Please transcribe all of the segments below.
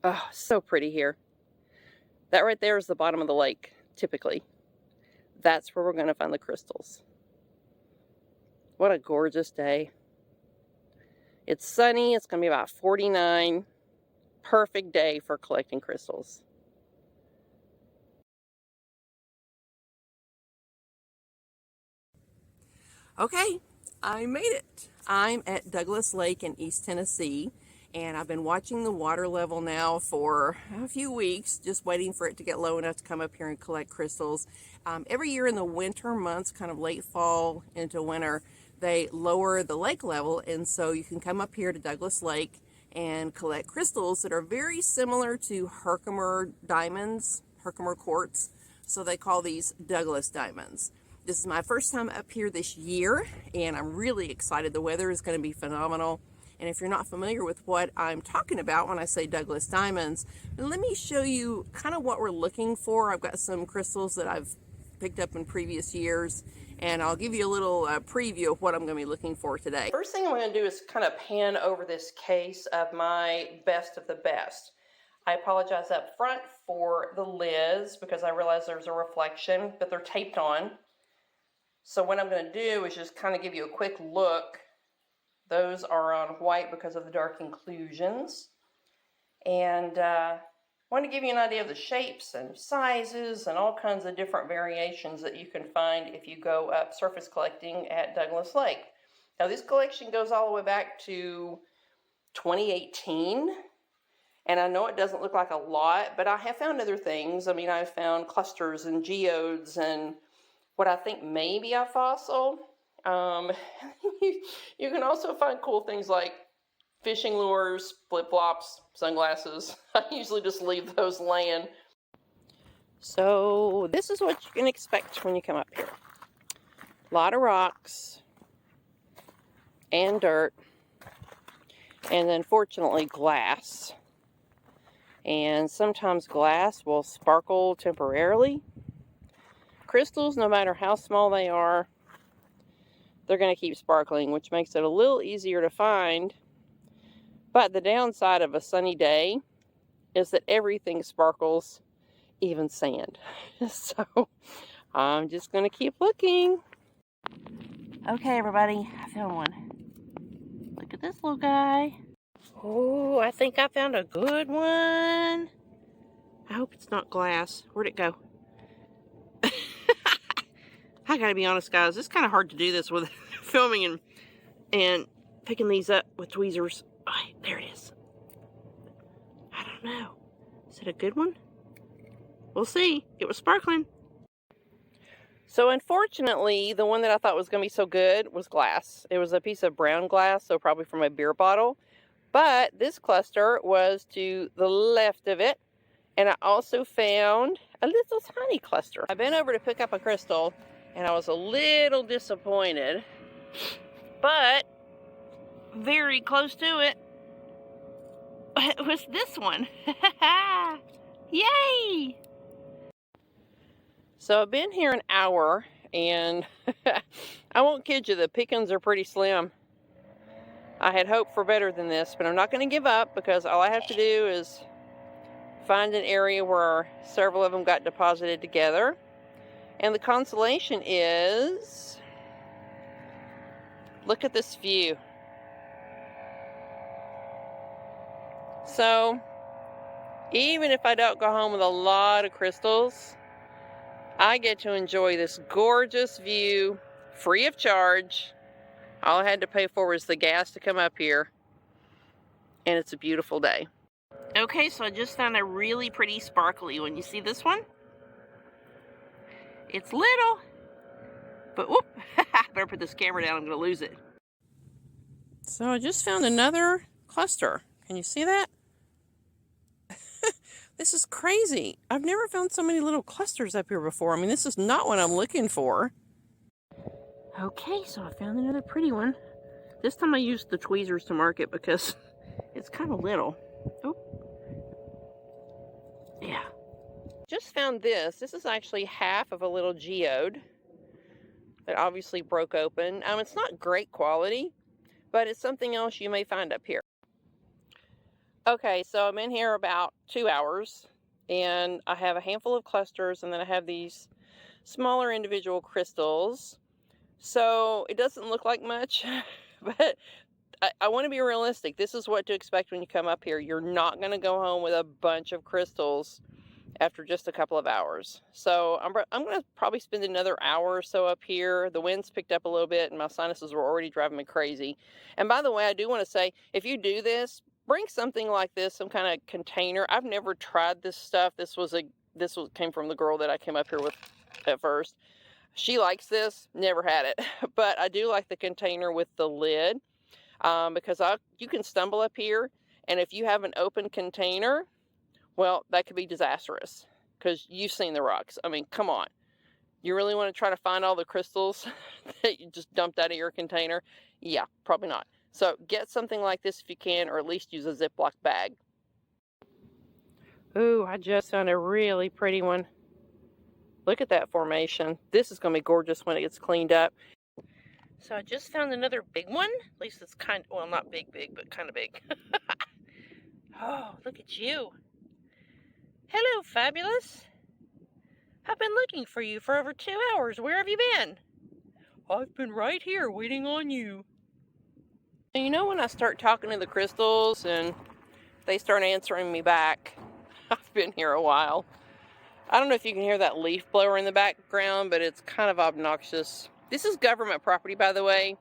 Oh, so pretty here. That right there is the bottom of the lake, typically. That's where we're going to find the crystals. What a gorgeous day. It's sunny. It's going to be about 49. Perfect day for collecting crystals. Okay, I made it. I'm at Douglas Lake in East Tennessee, and I've been watching the water level now for a few weeks, just waiting for it to get low enough to come up here and collect crystals. Every year in the winter months, kind of late fall into winter, they lower the lake level, and so you can come up here to Douglas Lake and collect crystals that are very similar to Herkimer diamonds, Herkimer quartz. So they call these Douglas diamonds. This is my first time up here this year, and I'm really excited. The weather is going to be phenomenal. And if you're not familiar with what I'm talking about when I say Douglas diamonds, let me show you kind of what we're looking for. I've got some crystals that I've picked up in previous years, and I'll give you a little preview of what I'm going to be looking for today. First thing I'm going to do is kind of pan over this case of my best of the best. I apologize up front for the lids because I realize there's a reflection, but they're taped on. So what I'm going to do is just kind of give you a quick look. Those are on white because of the dark inclusions. And I want to give you an idea of the shapes and sizes and all kinds of different variations that you can find if you go up surface collecting at Douglas Lake. Now this collection goes all the way back to 2018. And I know it doesn't look like a lot, but I have found other things. I mean, I've found clusters and geodes and what I think may be a fossil. You can also find cool things like fishing lures, flip-flops, sunglasses. I usually just leave those laying. So this is what you can expect when you come up here. A lot of rocks and dirt, and then fortunately glass. And sometimes glass will sparkle temporarily. Crystals, no matter how small they are, they're going to keep sparkling, which makes it a little easier to find. But the downside of a sunny day is that everything sparkles, even sand. So I'm just going to keep looking. Okay, everybody, I found one. Look at this little guy. Oh, I think I found a good one. I hope it's not glass. Where'd it go? I gotta be honest, guys, it's kind of hard to do this with filming and picking these up with tweezers. Oh, there it is. I don't know. Is it a good one? We'll see. It was sparkling. So unfortunately, the one that I thought was going to be so good was glass. It was a piece of brown glass, so probably from a beer bottle. But this cluster was to the left of it. And I also found a little tiny cluster. I've been over to pick up a crystal, and I was a little disappointed. But very close to it. It was this one. Yay! So I've been here an hour, and I won't kid you, the pickings are pretty slim. I had hoped for better than this, but I'm not going to give up because all I have to do is find an area where several of them got deposited together. And the consolation is, look at this view. So, even if I don't go home with a lot of crystals, I get to enjoy this gorgeous view, free of charge. All I had to pay for was the gas to come up here, and it's a beautiful day. Okay, so I just found a really pretty sparkly one. You see this one? It's little, but whoop, better put this camera down, I'm gonna lose it. So I just found another cluster. Can you see that? This is crazy. I've never found so many little clusters up here before. I mean, this is not what I'm looking for. Okay, so I found another pretty one. This time I used the tweezers to mark it because it's kind of little. Oh, yeah. Just found this. This is actually half of a little geode that obviously broke open. It's not great quality, but it's something else you may find up here. Okay, so I'm in here about 2 hours, and I have a handful of clusters, and then I have these smaller individual crystals. So it doesn't look like much, but I want to be realistic. This is what to expect when you come up here. You're not going to go home with a bunch of crystals after just a couple of hours. So I'm going to probably spend another hour or so up here. The wind's picked up a little bit and my sinuses were already driving me crazy. And by the way, I do want to say, if you do this, bring something like this, some kind of container. I've never tried this stuff. This came from the girl that I came up here with at first. She likes this, never had it. But I do like the container with the lid, because you can stumble up here, and if you have an open container, well, that could be disastrous because you've seen the rocks. I mean, come on. You really want to try to find all the crystals that you just dumped out of your container? Yeah, probably not. So get something like this if you can, or at least use a Ziploc bag. Ooh, I just found a really pretty one. Look at that formation. This is going to be gorgeous when it gets cleaned up. So I just found another big one. At least it's kind of, well, not big, but kind of big. Oh, look at you. Hello, fabulous. I've been looking for you for over 2 hours. Where have you been? I've been right here waiting on you. And you know, when I start talking to the crystals and they start answering me back, I've been here a while. I don't know if you can hear that leaf blower in the background, but it's kind of obnoxious. This is government property, by the way.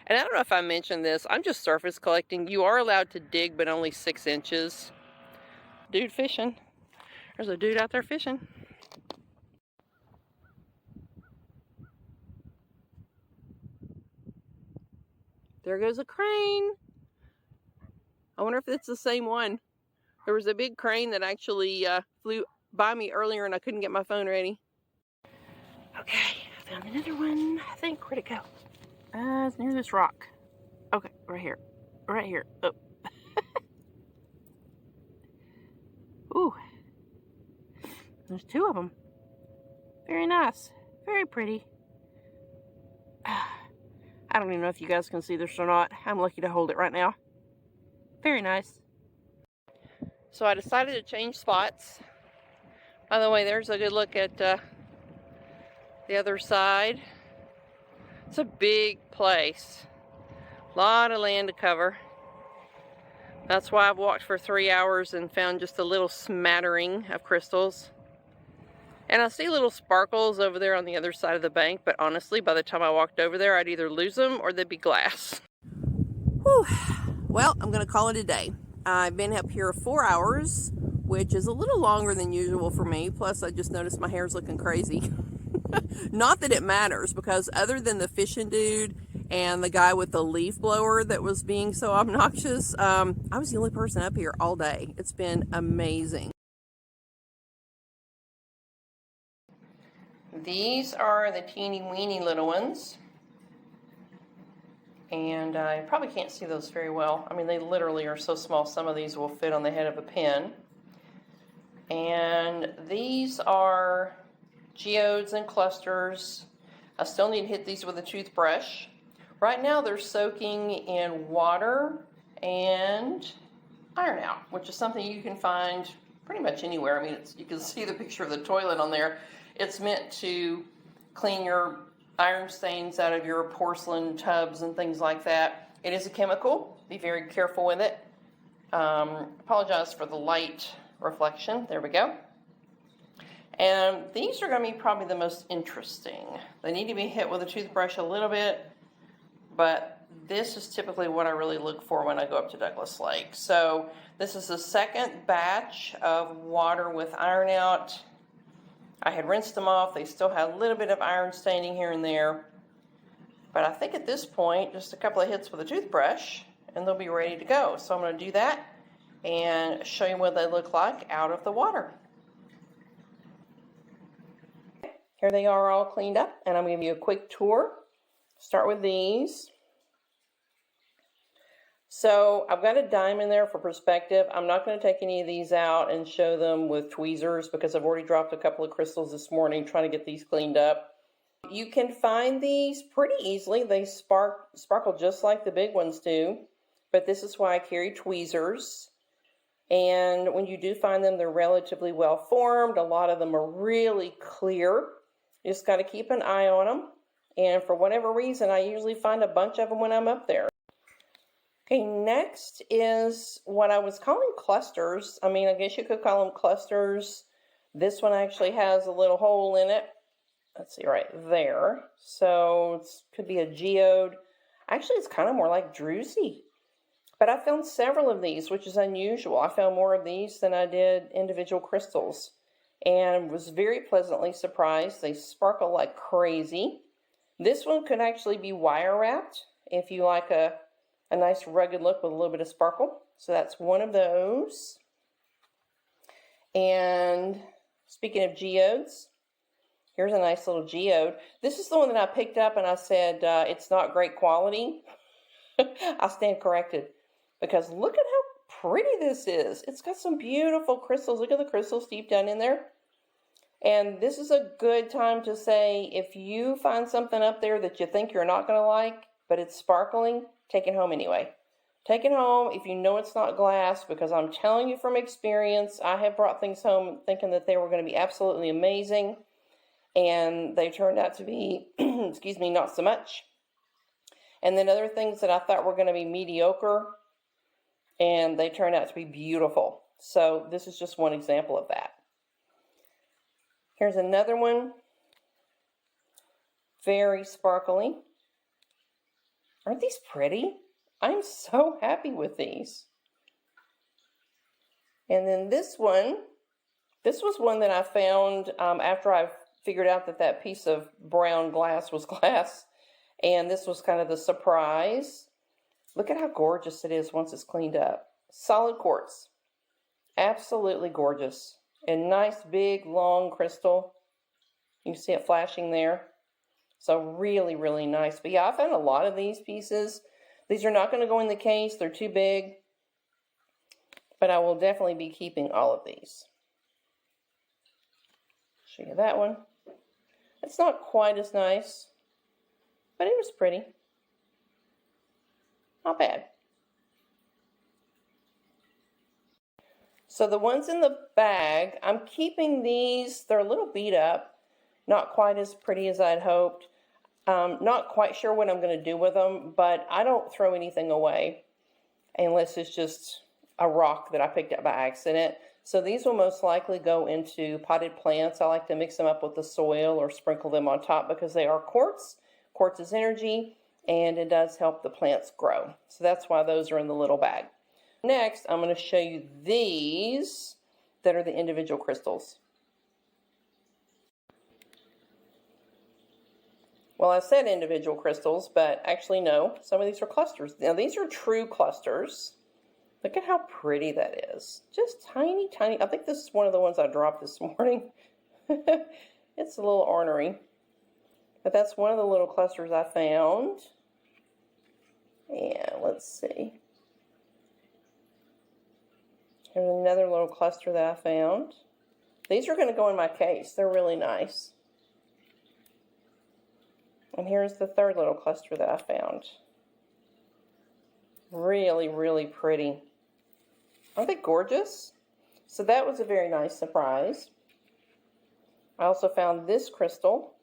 And I don't know if I mentioned this. I'm just surface collecting. You are allowed to dig, but only 6 inches. Dude fishing. There's a dude out there fishing. There goes a crane. I wonder if it's the same one. There was a big crane that actually flew by me earlier and I couldn't get my phone ready. Okay, I found another one. I think, where'd it go? It's near this rock. Okay, right here. Right here. Oh. Ooh. There's 2 of them. Very nice. Very pretty. I don't even know if you guys can see this or not. I'm lucky to hold it right now. Very nice. So I decided to change spots. By the way, there's a good look at the other side. It's a big place. A lot of land to cover. That's why I've walked for 3 hours and found just a little smattering of crystals. And I see little sparkles over there on the other side of the bank, but honestly, by the time I walked over there, I'd either lose them or they'd be glass. Whew. Well, I'm going to call it a day. I've been up here 4 hours, which is a little longer than usual for me. Plus, I just noticed my hair's looking crazy. Not that it matters, because other than the fishing dude and the guy with the leaf blower that was being so obnoxious, I was the only person up here all day. It's been amazing. These are the teeny weeny little ones. And I probably can't see those very well. I mean, they literally are so small, some of these will fit on the head of a pin. And these are geodes and clusters. I still need to hit these with a toothbrush. Right now they're soaking in water and iron out, which is something you can find pretty much anywhere. I mean, you can see the picture of the toilet on there. It's meant to clean your iron stains out of your porcelain tubs and things like that. It is a chemical. Be very careful with it. Apologize for the light reflection. There we go. And these are going to be probably the most interesting. They need to be hit with a toothbrush a little bit, but this is typically what I really look for when I go up to Douglas Lake. So this is the second batch of water with iron out. I had rinsed them off. They still had a little bit of iron staining here and there. But I think at this point, just a couple of hits with a toothbrush and they'll be ready to go. So I'm going to do that and show you what they look like out of the water. Here they are all cleaned up, and I'm going to give you a quick tour. Start with these. So I've got a diamond there for perspective. I'm not going to take any of these out and show them with tweezers because I've already dropped a couple of crystals this morning trying to get these cleaned up. You can find these pretty easily. They sparkle just like the big ones do, but this is why I carry tweezers. And when you do find them, they're relatively well formed. A lot of them are really clear. You just got to keep an eye on them. And for whatever reason, I usually find a bunch of them when I'm up there. Okay, next is what I was calling clusters. I mean, I guess you could call them clusters. This one actually has a little hole in it. Let's see, right there. So it could be a geode. Actually, it's kind of more like druzy. But I found several of these, which is unusual. I found more of these than I did individual crystals. And was very pleasantly surprised. They sparkle like crazy. This one could actually be wire wrapped if you like a nice rugged look with a little bit of sparkle. So that's one of those. And speaking of geodes, here's a nice little geode. This is the one that I picked up and I said it's not great quality. I stand corrected because look at how pretty this is. It's got some beautiful crystals. Look at the crystals deep down in there. And this is a good time to say if you find something up there that you think you're not going to like, but it's sparkling, take it home anyway. Take it home if you know it's not glass, because I'm telling you from experience, I have brought things home thinking that they were going to be absolutely amazing, and they turned out to be, excuse me, not so much. And then other things that I thought were going to be mediocre, and they turned out to be beautiful. So this is just one example of that. Here's another one. Very sparkly. Aren't these pretty? I'm so happy with these. And then this one, this was one that I found after I figured out that that piece of brown glass was glass. And this was kind of the surprise. Look at how gorgeous it is once it's cleaned up. Solid quartz. Absolutely gorgeous. And nice, big, long crystal. You see it flashing there. So really, really nice. But yeah, I found a lot of these pieces. These are not going to go in the case. They're too big. But I will definitely be keeping all of these. Show you that one. It's not quite as nice, but it was pretty. Not bad. So the ones in the bag, I'm keeping these. They're a little beat up. Not quite as pretty as I'd hoped. Not quite sure what I'm going to do with them, but I don't throw anything away unless it's just a rock that I picked up by accident. So these will most likely go into potted plants. I like to mix them up with the soil or sprinkle them on top because they are quartz. Quartz is energy, and it does help the plants grow. So that's why those are in the little bag. Next, I'm going to show you these that are the individual crystals. Well, I said individual crystals, but actually no. Some of these are clusters. Now, these are true clusters. Look at how pretty that is. Just tiny, tiny. I think this is one of the ones I dropped this morning. It's a little ornery. But that's one of the little clusters I found. And let's see. Here's another little cluster that I found. These are going to go in my case. They're really nice. And here's the third little cluster that I found. Really, really pretty. Aren't they gorgeous? So that was a very nice surprise. I also found this crystal.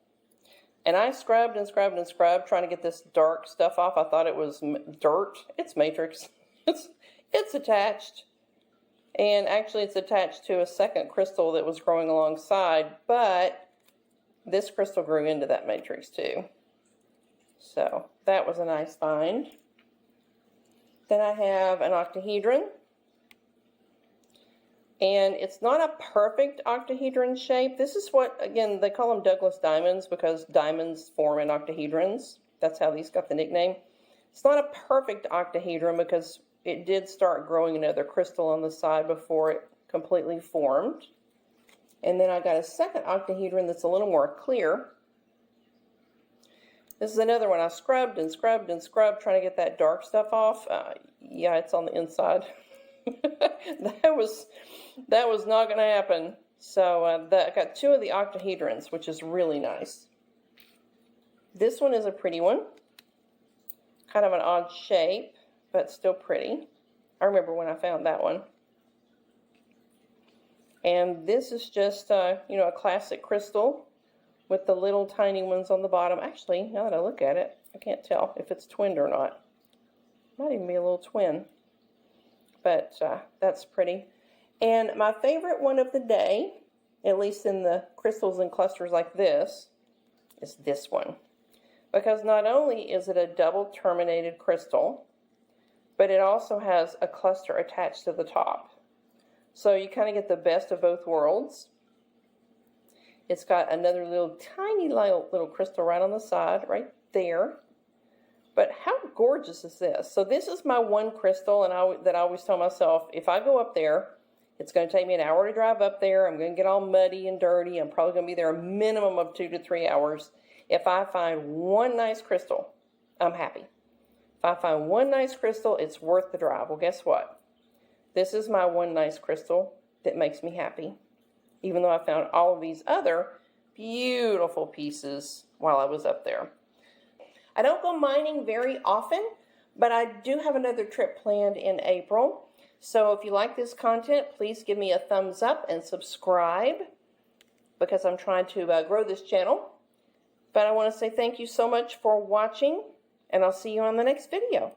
And I scrubbed and scrubbed and scrubbed trying to get this dark stuff off. I thought it was dirt. It's matrix. It's attached. And actually it's attached to a second crystal that was growing alongside. But this crystal grew into that matrix too. So that was a nice find. Then I have an octahedron. And it's not a perfect octahedron shape. This is what, again, they call them Douglas diamonds because diamonds form in octahedrons. That's how these got the nickname. It's not a perfect octahedron because it did start growing another crystal on the side before it completely formed. And then I got a second octahedron that's a little more clear. This is another one I scrubbed and scrubbed and scrubbed trying to get that dark stuff off. Yeah, it's on the inside. That was not going to happen. So I got two of the octahedrons, which is really nice. This one is a pretty one. Kind of an odd shape, but still pretty. I remember when I found that one. And this is just, you know, a classic crystal with the little tiny ones on the bottom. Actually, now that I look at it, I can't tell if it's twinned or not. Might even be a little twin. But that's pretty. And my favorite one of the day, at least in the crystals and clusters like this, is this one. Because not only is it a double terminated crystal, but it also has a cluster attached to the top. So you kind of get the best of both worlds. It's got another little tiny little crystal right on the side, right there. But how gorgeous is this? So this is my one crystal, and that I always tell myself, if I go up there, it's going to take me an hour to drive up there. I'm going to get all muddy and dirty. I'm probably going to be there a minimum of 2 to 3 hours. If I find one nice crystal, I'm happy. If I find one nice crystal, it's worth the drive. Well, guess what? This is my one nice crystal that makes me happy, even though I found all of these other beautiful pieces while I was up there. I don't go mining very often, but I do have another trip planned in April. So if you like this content, please give me a thumbs up and subscribe, because I'm trying to grow this channel. But I want to say thank you so much for watching, and I'll see you on the next video.